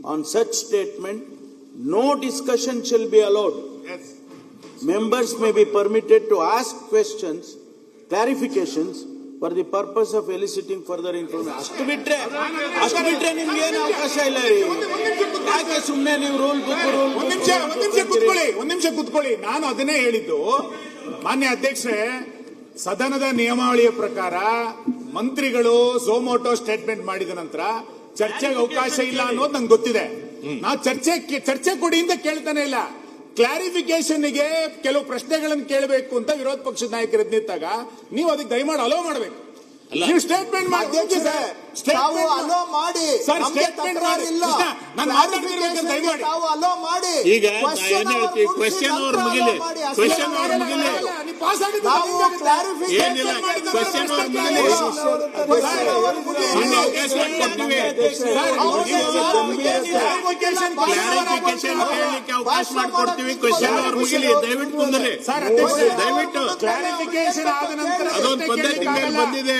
On such statement, no discussion shall be allowed. Yes. Members may be permitted to ask questions, clarifications for the purpose of eliciting further information. ಅಷ್ಟು ಬಿಟ್ರೆ ನಿಮ್ಗೆ ಏನು ಅವಕಾಶ ಇಲ್ಲ ರೀ. ಯಾಕೆ ಸುಮ್ಮನೆ ನೀವು ರೂಲ್ ಒಂದ್ ನಿಮಿಷ ಕೂತ್ಕೊಳ್ಳಿ. ನಾನು ಅದನ್ನೇ ಹೇಳಿದ್ದು ಮಾನ್ಯ ಅಧ್ಯಕ್ಷರೇ, ಸದನದ ನಿಯಮಾವಳಿಯ ಪ್ರಕಾರ ಮಂತ್ರಿಗಳು ಸೋಮೋಟೋ ಸ್ಟೇಟ್ಮೆಂಟ್ ಮಾಡಿದ ನಂತರ ಚರ್ಚೆಗೆ ಅವಕಾಶ ಇಲ್ಲ ಅನ್ನೋದು ನಂಗೆ ಗೊತ್ತಿದೆ. ನಾವು ಚರ್ಚೆ ಕೊಡಿ ಅಂತ ಕೇಳ್ತಾನೆ ಇಲ್ಲ. ಕ್ಲಾರಿಫಿಕೇಶನ್ಗೆ ಕೆಲವು ಪ್ರಶ್ನೆಗಳನ್ನು ಕೇಳಬೇಕು ಅಂತ ವಿರೋಧ ಪಕ್ಷದ ನಾಯಕರು ನಿಂತಾಗ ನೀವು ಅದಕ್ಕೆ ದಯಮಾಡಿ ಅಲೋ ಮಾಡಬೇಕು. ನೀವು ಸ್ಟೇಟ್ಮೆಂಟ್ ಮಾಡಿ ಸರ್, ಸ್ಟೇಟ್ಮೆಂಟ್ ಮಾಡಿ. ನಾನು ಮಾತಾಡ್ತಿರ್ಬೇಕಂತ ದಯಮಾಡಿ ಅಲೋ ಮಾಡಿ. ಈಗ ಕ್ವೆಶ್ಚನ್ ಅವ್ರ ಮುಗಿಲಿ, ಕ್ವೆಶ್ಚನ್ ಅವ್ರ ಮುಗಿಲಿ, ಏನಿಲ್ಲ ಕ್ವೆಶ್ಚನ್ ಅವ್ರ ಮುಗಿಲಿ, ಕ್ಲಾರಿಫಿಕೇಶನ್ ಕೇಳಲಿಕ್ಕೆ ಅವಕಾಶ ಮಾಡಿಕೊಡ್ತೀವಿ. ಕ್ವೆಶ್ಚನ್ ಅವ್ರ ಮುಗಿಲಿ, ದಯವಿಟ್ಟು ಕುಂದ್ರಿ, ದಯವಿಟ್ಟು. ಕ್ಲಾರಿಫಿಕೇಶನ್ ಆದ ನಂತರ ಅದೊಂದು ಪದ್ಧತಿ ಮೇಲೆ ಬಂದಿದೆ.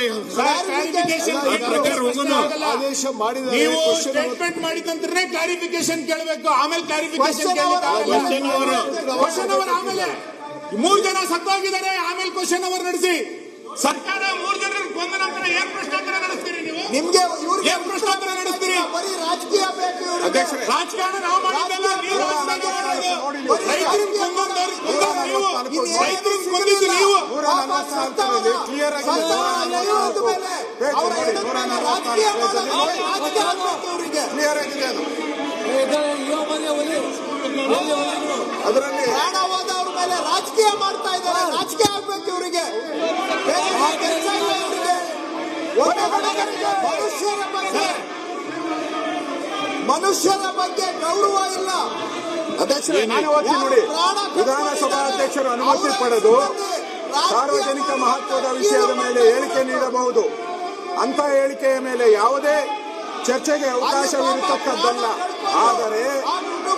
ನೀವು ಸ್ಟೇಟ್ಮೆಂಟ್ ಮಾಡಿದ ನಂತರ ಕ್ಲಾರಿಫಿಕೇಶನ್ ಕೇಳಬೇಕು, ಆಮೇಲೆ ಕ್ಲಾರಿಫಿಕೇಶನ್ ಕ್ವಶನ್ ಅವರ್ ಆಮೇಲೆ 3 ಜನ ಸತ್ತೋಗಿದ್ದಾರೆ, ಆಮೇಲೆ ಕ್ವಶನ್ ಅವರ್ ನಡೆಸಿ. ಸರ್ಕಾರ 3 ಜನ ಕೊಂದ ನಂತರ ಏನ್ ಪ್ರಶ್ನೋತ್ತರ ನಡೆಸ್ತೀರಿ ನೀವು? ನಿಮ್ಗೆ ಏನ್ ಪ್ರಶ್ನೋತ್ತರ ನಡೆಸ್ತೀರಿ? ಬರೀ ರಾಜಕೀಯ ಬೇಕು. ರಾಜಕಾರಣ ನಾವು ಮಾಡಿದ್ದಲ್ಲ, ನೀವು ರೈತರಿಗೆ ಕೊಂದಿದ್ದು ನೀವು. ಕ್ಲಿಯರ್ ಆಗಿ ಅದರಲ್ಲಿ ಪ್ರಾಣ ಹೋದವ್ರ ಮೇಲೆ ರಾಜಕೀಯ ಮಾಡ್ತಾ ಇದ್ದಾರೆ. ರಾಜಕೀಯ ಆಗ್ಬೇಕು ಇವರಿಗೆ. ಮನುಷ್ಯರ ಬಗ್ಗೆ ಗೌರವ ಇಲ್ಲ. ಅಧ್ಯಕ್ಷರೇ, ನಾನು ಓದ್ತೀನಿ ನೋಡಿ. ವಿಧಾನಸಭಾ ಅಧ್ಯಕ್ಷರು ಅನುಮತಿ ಪಡೆದು ಸಾರ್ವಜನಿಕ ಮಹತ್ವದ ವಿಷಯದ ಮೇಲೆ ಹೇಳಿಕೆ ನೀಡಬಹುದು. ಅಂತ ಹೇಳಿಕೆಯ ಮೇಲೆ ಯಾವುದೇ ಚರ್ಚೆಗೆ ಅವಕಾಶವಿರತಕ್ಕದ್ದಲ್ಲ. ಆದರೆ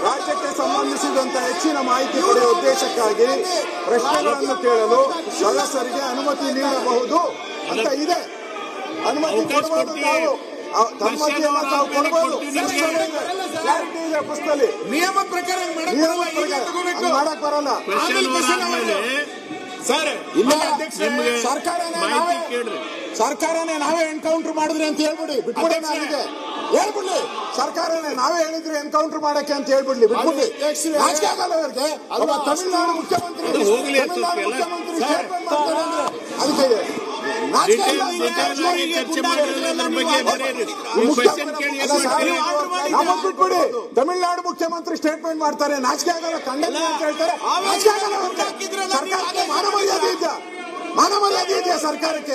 ರಾಜ್ಯಕ್ಕೆ ಸಂಬಂಧಿಸಿದಂತ ಹೆಚ್ಚಿನ ಮಾಹಿತಿ ಪಡೆಯುವ ಉದ್ದೇಶಕ್ಕಾಗಿ ಪ್ರಶ್ನೆಗಳನ್ನು ಕೇಳಲು ಸದಸ್ಯರಿಗೆ ಅನುಮತಿ ನೀಡಬಹುದು ಅಂತ ಇದೆ. ಅನುಮತಿ ಕೊಡಬಹುದು. ನಾವು ಅನುಮತಿಯನ್ನು ತಾವು ಕೊಡಬಹುದು. ಪುಸ್ತಕದಲ್ಲಿ ನಿಯಮ ಪ್ರಕಾರ ಮಾಡಕ್ ಬರಲ್ಲ. ಸರ್, ಸರ್ಕಾರನೇ ನಾವೇ ಎನ್ಕೌಂಟರ್ ಮಾಡಿದ್ರಿ ಅಂತ ಹೇಳ್ಬಿಡಿ, ಬಿಟ್ಬಿಡಿ. ನನಗೆ ಹೇಳ್ಬಿಡ್ಲಿ, ಸರ್ಕಾರನೇ ನಾವೇ ಹೇಳಿದ್ರಿ ಎನ್ಕೌಂಟರ್ ಮಾಡಕ್ಕೆ ಅಂತ ಹೇಳ್ಬಿಡ್ಲಿ, ಬಿಟ್ಬಿಡ್ಲಿ. ನಾಚಿಕೆ ಆಗಲ್ಲ ಅವ್ರಿಗೆ. ತಮಿಳುನಾಡು ಮುಖ್ಯಮಂತ್ರಿ ಸ್ಟೇಟ್ಮೆಂಟ್ ಮಾಡ್ತಾರೆ ಅಂದ್ರೆ ಅದಕ್ಕೆ ಬಿಟ್ಬಿಡಿ. ತಮಿಳುನಾಡು ಮುಖ್ಯಮಂತ್ರಿ ಸ್ಟೇಟ್ಮೆಂಟ್ ಮಾಡ್ತಾರೆ, ನಾಚಿಕೆ ಆಗಲ್ಲ, ಖಂಡನೆ ಅಂತ ಹೇಳ್ತಾರೆ. ಸರ್ಕಾರಕ್ಕೆ ಮಾನಮರ್ಯಾದೆ ಇದೆಯಾ? ಮಾನಮರ್ಯಾದೆ ಇದೆಯಾ ಸರ್ಕಾರಕ್ಕೆ?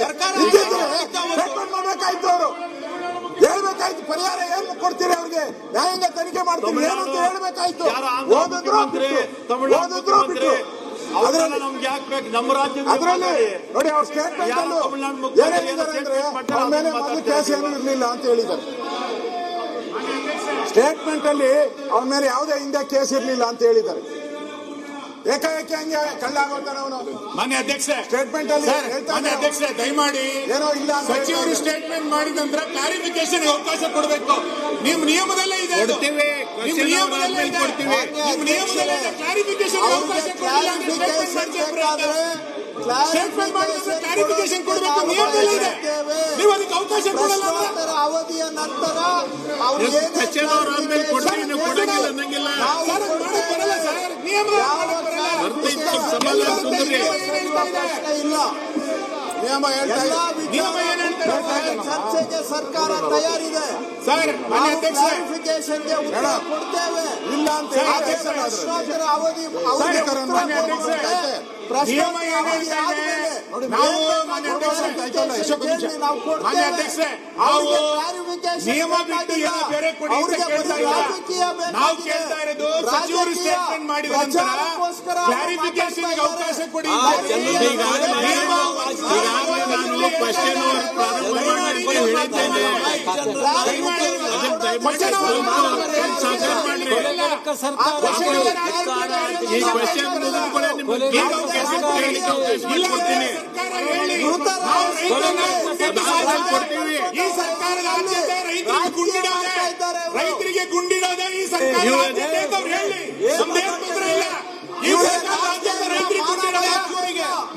ಸ್ಟೇಟ್ಮೆಂಟ್ ಮಾಡ್ಬೇಕಾಯ್ತು, ಅವರು ಹೇಳ್ಬೇಕಾಯ್ತು. ಪರಿಹಾರ ಏನು ಕೊಡ್ತೀರಿ ಅವ್ರಿಗೆ? ನ್ಯಾಯಾಂಗ ತನಿಖೆ ಮಾಡ್ತೀವಿ ಏನಂತ ಹೇಳ್ಬೇಕಾಯ್ತು. ಓದಿದ್ರು ಬಿಟ್ಟು ಅದರಲ್ಲಿ ನೋಡಿ, ಅವ್ರ ಸ್ಟೇಟ್ಮೆಂಟ್ ಏನ್ ಹೇಳಿದ್ದಾರೆ ಅಂದ್ರೆ ಅವ್ರ ಮೇಲೆ ಮೊದಲು ಕೇಸ್ ಏನೂ ಇರಲಿಲ್ಲ ಅಂತ ಹೇಳಿದ್ದಾರೆ. ಸ್ಟೇಟ್ಮೆಂಟ್ ಅಲ್ಲಿ ಅವನ ಮೇಲೆ ಯಾವುದೇ ಹಿಂದೆ ಕೇಸ್ ಇರಲಿಲ್ಲ ಅಂತ ಹೇಳಿದ್ದಾರೆ. ಏಕಾಏಕಿ ಹಂಗೆ ಕಳ್ಳಾಗೋತಾನೆ ಅವನು. ಮಾನ್ಯ ಅಧ್ಯಕ್ಷ, ಸ್ಟೇಟ್ಮೆಂಟ್ ಅಲ್ಲಿ ಅಧ್ಯಕ್ಷ ದಯಮಾಡಿ ಏನೋ ಇಲ್ಲ, ಸಚಿವರು ಸ್ಟೇಟ್ಮೆಂಟ್ ಮಾಡಿದ ನಂತರ ಕ್ಲಾರಿಫಿಕೇಶನ್ ಅವಕಾಶ ಕೊಡಬೇಕು. ನಿಮ್ಮ ನಿಯಮದಲ್ಲೇ ಇದೆ, ನಿಮ್ಮ ನಿಯಮದಲ್ಲೇ ಇದೆ, ಕ್ಲಾರಿಫಿಕೇಶನ್ ಅವಕಾಶ ಕೊಡಲಿಲ್ಲ ಅಂದ್ರೆ ಸ್ಟೇಟ್ಮೆಂಟ್ ಮಾಡಿದ್ರೆ ಕ್ಲಾರಿಫಿಕೇಶನ್ ಕೊಡಬೇಕು. ನಿಯಮದಲ್ಲೇ ಇದೆ, ನೀವು ಅದಕ್ಕೆ ಅವಕಾಶ ಕೊಡಲ್ಲ. ಅವಧಿಯ ನಂತರ ಇಲ್ಲ. ನಿಯಮ ಚರ್ಚೆಗೆ ಸರ್ಕಾರ ತಯಾರಿದೆ ಸರ್. ಕ್ಲಾರಿಫಿಕೇಶನ್ಗೆ ಉತ್ತರ ಕೊಡ್ತೇವೆ. ಇಲ್ಲ ಅಂತ ಪ್ರಶ್ನೋತ್ತರ ಅವಧಿ ನಿಯಮ ನಾವು ನಿಯಮ ಬಿಟ್ಟು ಏನೋ ಬೇರೆ ಕೊಡಿ ಅಂತ ಕೇಳ್ತಾ ಇಲ್ಲ. ನಾವು ಕೇಳ್ತಾ ಇರೋದು ಸಚಿವರು ಸ್ಟೇಟ್ಮೆಂಟ್ ಮಾಡಿದ ನಂತರ ಕ್ಲಾರಿಫಿಕೇಶನ್ ಅವಕಾಶ ಕೊಡಿ. ಈ ಸರ್ಕಾರದ ಆದ್ಯತೆ ರೈತರಿಗೆ ಗುಂಡಿಡೋದೆ ರಾಜ್ಯ ಬೇಕಾದ್ರೆ ಹೇಳಿ, ನಮ್ದೇನ್ ತೊಂದ್ರೆ ಇಲ್ಲ. ಈ ಸರ್ಕಾರ ರಾಜ್ಯದ ರೈತರಿಗೆ ಕೊಟ್ಟಿರಲ್ಲ.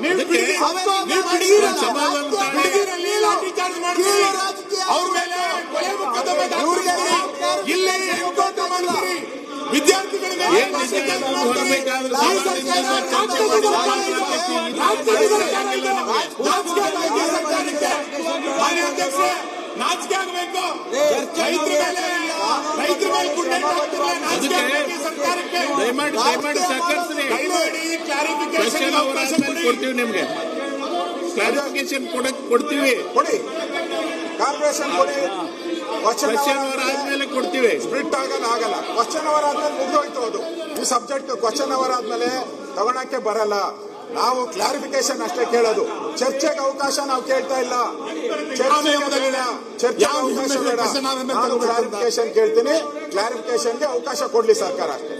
ನೀವು ಬಿಡಿಗಿರಲ್ಲಿ ಲಾಠಿ ಚಾರ್ಜ್ ಮಾಡ್ತೀರಿ, ಅವ್ರ ಮೇಲೆ ಕೊಲೆ ಮೊಕದ್ದಮೆ ದಾಖಲಿಸ್ತೀರಿ, ಇಲ್ಲಿ ಎನ್ಕೌಂಟರ್ ಮಾಡ್ತೀರಿ, ವಿದ್ಯಾರ್ಥಿಗಳಿಗೆ ನಾಚಿಕೆ ಆಗಬೇಕು. ರೈತರ ಮೇಲೆ ಗುಂಡೆ ಹಾಕ್ತಿರಲ್ಲ, ನಾಚಿಕೆ ಆಗಬೇಕು ಸರ್ಕಾರಕ್ಕೆ. ದಯಮಾಡಿ ಸಹಕರಿಸ್ರಿ. ದಯಮಾಡಿ ಕ್ಲಾರಿಫಿಕೇಶನ್ ಅವಕಾಶ ಕೊಡ್ತೀವಿ, ನಿಮ್ಗೆ ಕ್ಲಾರಿಫಿಕೇಶನ್ ಕೊಡ್ತೀವಿ. ಕೊಡಿ, ಕಾರ್ಪೊರೇಷನ್ ಕೊಡಿ. ಕ್ವಶನ್ ಅವರ್ ಆದ್ಮೇಲೆ ಕೊಡ್ತೀವಿ. ಸ್ಪ್ಲಿಟ್ ಆಗಲ್ಲ. ಕ್ವಶನ್ ಅವರ್ ಆದ್ಮೇಲೆ ಮುಗಿದೋಯ್ತು ಅದು. ಈ ಸಬ್ಜೆಕ್ಟ್ ಕ್ವಶನ್ ಅವರ್ ಆದ್ಮೇಲೆ ತಗೊಳಕ್ಕೆ ಬರಲ್ಲ. ನಾವು ಕ್ಲಾರಿಫಿಕೇಶನ್ ಅಷ್ಟೇ ಕೇಳೋದು. ಚರ್ಚೆಗೆ ಅವಕಾಶ ನಾವು ಕೇಳ್ತಾ ಇಲ್ಲ. ಚರ್ಚೆಗೆ ಅವಕಾಶ ಬೇಡ. ನಾನು ಕ್ಲಾರಿಫಿಕೇಶನ್ ಕೇಳ್ತೀನಿ. ಕ್ಲಾರಿಫಿಕೇಶನ್ಗೆ ಅವಕಾಶ ಕೊಡ್ಲಿ ಸರ್ಕಾರ ಅಷ್ಟೇ.